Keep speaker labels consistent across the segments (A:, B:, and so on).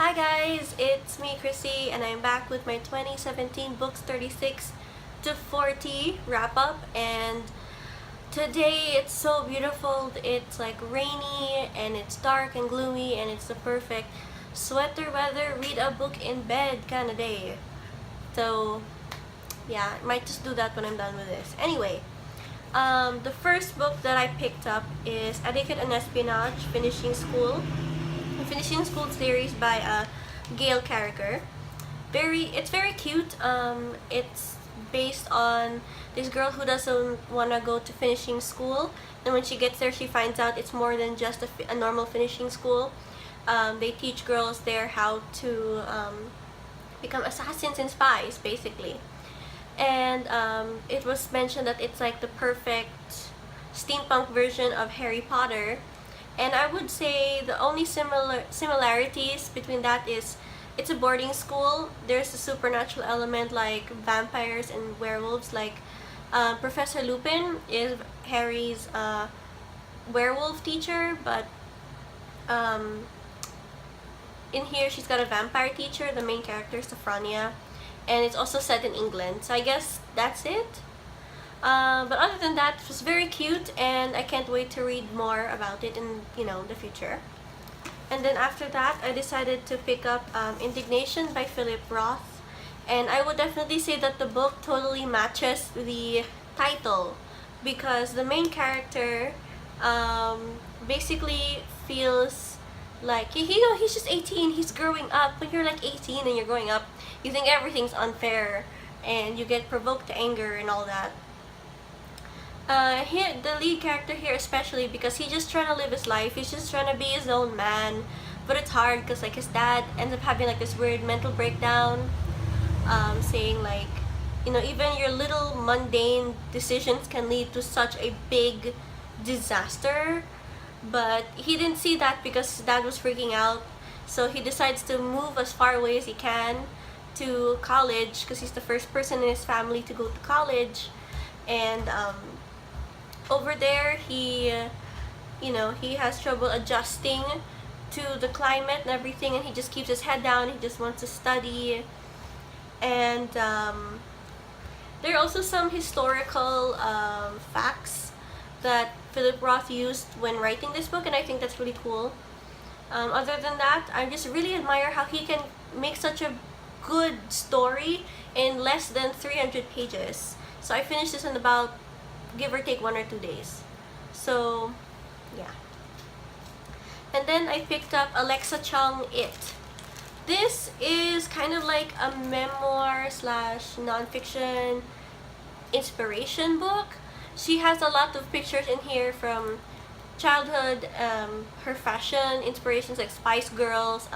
A: Hi guys, it's me Chrissy and I'm back with my 2017 Books 36 to 40 wrap up, and today it's so beautiful. It's like rainy and it's dark and gloomy and it's the perfect sweater weather, read a book in bed kind of day. So yeah, I might just do that when I'm done with this. Anyway, the first book that I picked up is Etiquette and Espionage, Finishing School series by Gail Carriger. It's very cute. It's based on this girl who doesn't want to go to finishing school, and when she gets there she finds out it's more than just a normal finishing school. They teach girls there how to become assassins and spies basically, and it was mentioned that it's like the perfect steampunk version of Harry Potter. And I would say the only similarities between that is it's a boarding school. There's a supernatural element like vampires and werewolves. Like Professor Lupin is Harry's werewolf teacher, but in here she's got a vampire teacher. The main character is Sophronia, and it's also set in England. So I guess that's it. But other than that, it was very cute, and I can't wait to read more about it in the future. And then after that, I decided to pick up Indignation by Philip Roth, and I would definitely say that the book totally matches the title, because the main character basically feels like he's just 18, he's growing up. When you're like 18 and you're growing up, you think everything's unfair and you get provoked to anger and all that. The lead character here especially, because he's just trying to live his life, he's just trying to be his own man, but it's hard because like his dad ends up having like this weird mental breakdown, saying like, even your little mundane decisions can lead to such a big disaster. But he didn't see that because his dad was freaking out, so he decides to move as far away as he can to college, because he's the first person in his family to go to college. And over there he has trouble adjusting to the climate and everything, and he just keeps his head down. He just wants to study. And there are also some historical facts that Philip Roth used when writing this book, and I think that's really cool. Other than that, I just really admire how he can make such a good story in less than 300 pages. So I finished this in about, give or take, 1 or 2 days. So yeah. And then I picked up Alexa Chung It. This is kind of like a memoir slash nonfiction inspiration book. She has a lot of pictures in here from childhood, her fashion inspirations like Spice Girls,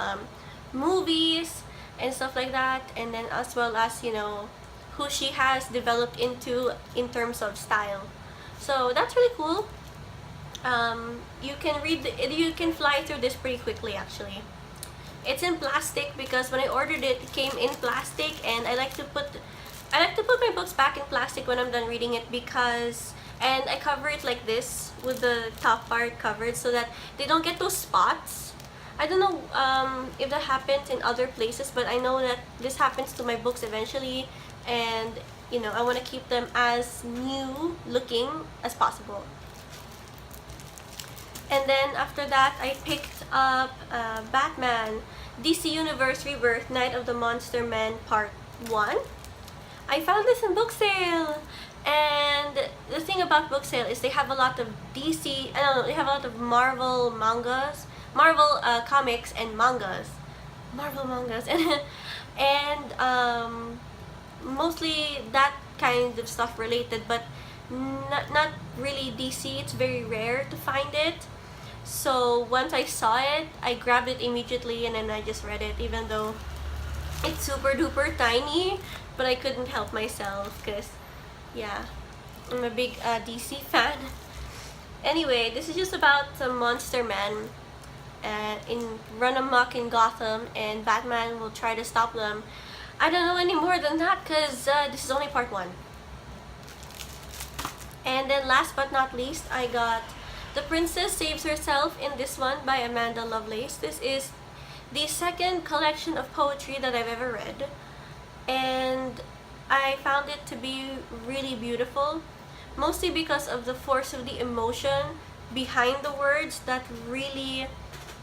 A: movies and stuff like that, and then as well as who she has developed into in terms of style. So that's really cool. You can fly through this pretty quickly actually. It's in plastic because when I ordered it, it came in plastic, and I like to put my books back in plastic when I'm done reading it, and I cover it like this with the top part covered so that they don't get those spots. I don't know if that happens in other places, but I know that this happens to my books eventually, and I want to keep them as new looking as possible. And then after that, I picked up Batman DC Universe Rebirth Night of the Monster Men Part 1. I found this in book sale, and the thing about book sale is they have a lot of they have a lot of Marvel mangas, Marvel comics and mangas, Marvel mangas, and mostly that kind of stuff related, but not really DC. It's very rare to find it. So once I saw it, I grabbed it immediately, and then I just read it, even though it's super duper tiny, but I couldn't help myself because yeah, I'm a big DC fan. Anyway, this is just about some monster men run amok in Gotham, and Batman will try to stop them. I don't know any more than that because this is only part 1. And then last but not least, I got The Princess Saves Herself in This One by Amanda Lovelace. This is the second collection of poetry that I've ever read, and I found it to be really beautiful, mostly because of the force of the emotion behind the words that really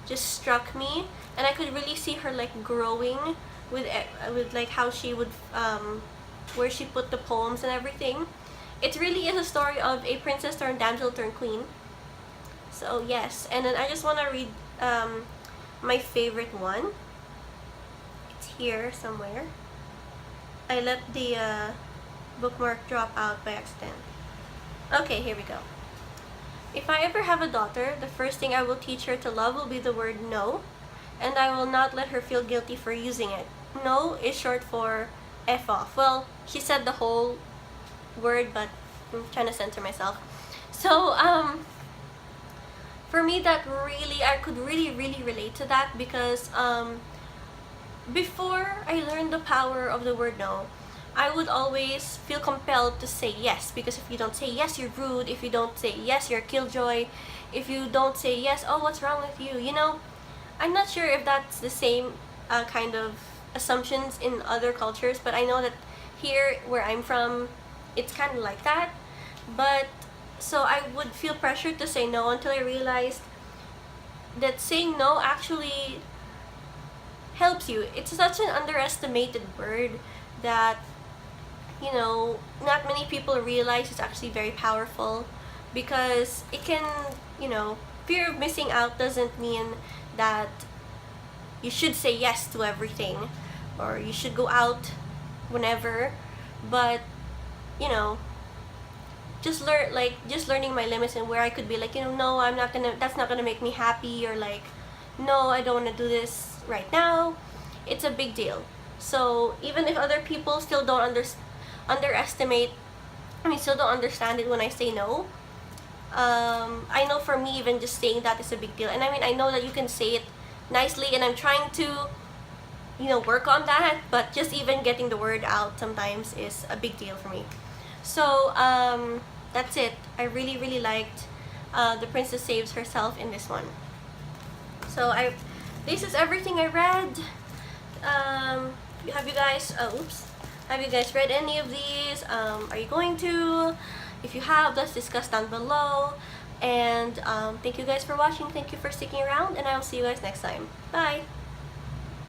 A: just struck me, and I could really see her like growing with like how she would where she put the poems and everything. It really is a story of a princess turned damsel turned queen. So yes, and then I just want to read my favorite one. It's here somewhere. I let the bookmark drop out by accident. Okay, here we go. If I ever have a daughter, the first thing I will teach her to love will be the word no, and I will not let her feel guilty for using it. No is short for F off. Well, she said the whole word, but I'm trying to censor myself. So, for me, that really, I could really relate to that because, before I learned the power of the word no, I would always feel compelled to say yes, because if you don't say yes, you're rude. If you don't say yes, you're a killjoy. If you don't say yes, oh, what's wrong with you? You know, I'm not sure if that's the same kind of assumptions in other cultures, but I know that here where I'm from, it's kind of like that. But so I would feel pressured to say no until I realized that saying no actually helps you. It's such an underestimated word that, you know, not many people realize it's actually very powerful, because it can, you know, fear of missing out doesn't mean that you should say yes to everything or you should go out whenever, but, you know, just learning my limits and where I could be like, you know, no, I'm not gonna, that's not gonna make me happy, or like, no, I don't want to do this right now. It's a big deal. So even if other people still don't underestimate, I mean, still don't understand it when I say no, I know for me, even just saying that is a big deal. And I mean, I know that you can say it nicely, and I'm trying to, you know, work on that, but just even getting the word out sometimes is a big deal for me. So, that's it. I really liked The Princess Saves Herself in this one. So, this is everything I read. Have you guys, have you guys read any of these? Are you going to? If you have, let's discuss down below. And thank you guys for watching. Thank you for sticking around, and I'll see you guys next time. Bye!